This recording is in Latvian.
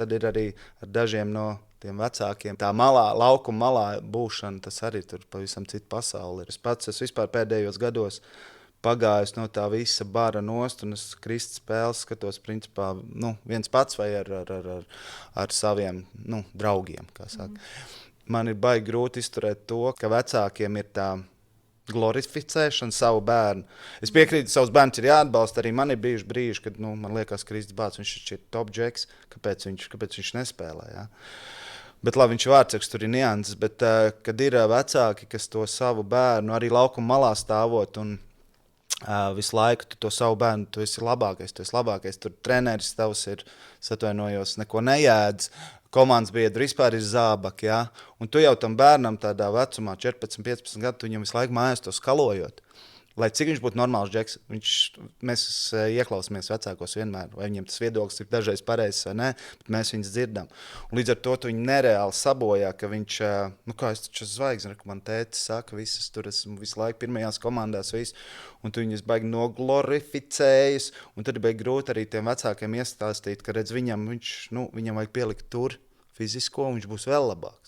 Tad ir arī ar dažiem no tiem vecākiem. Tā malā, laukuma malā būšana, tas arī tur pavisam cita pasaule ir. Es pats esmu vispār pēdējos gados pagājis no tā visa bara nost, un es kristas spēles skatos principā viens pats vai ar saviem draugiem, kā saka. Man ir baigi grūti izturēt to, ka vecākiem ir tā glorificēšana savu bērnu. Es piekrītu, ka savus bērnus ir jāatbalsta. Arī man ir bijuši brīži, kad man liekas, ka Kristis Bācis, viņš ir top džeks, kāpēc viņš nespēlē. Ja? Bet labi, viņš ir vārdsargs, tur ir nianses, bet kad ir vecāki, kas to savu bērnu arī laukuma malā stāvot un visu laiku tu to savu bērnu, tu esi labākais. Tur treneris tavs ir, atvainojos, neko neēdz. Komandas biedri vispār ir zābaki. Ja? Un tu jau tam bērnam tādā vecumā, 14, 15 gadu, tu viņam visu laiku mājās to skalojot. Lai cik viņš būtu normāls džeks, mēs ieklausāmies vecākos vienmēr. Vai viņiem tas viedoklis ir dažreiz pareizs vai nē, bet mēs viņus dzirdam. Un līdz ar to viņu nereāli sabojā, ka viņš, kā es taču zvaigzne, ka man tētis saka, visas tur esmu visu laiku pirmajās komandās, un tu viņus baigi noglorificējas, un tad ir baigi grūti arī tiem vecākiem iestāstīt, ka redz viņam vajag pielikt tur fizisko, un viņš būs vēl labāks.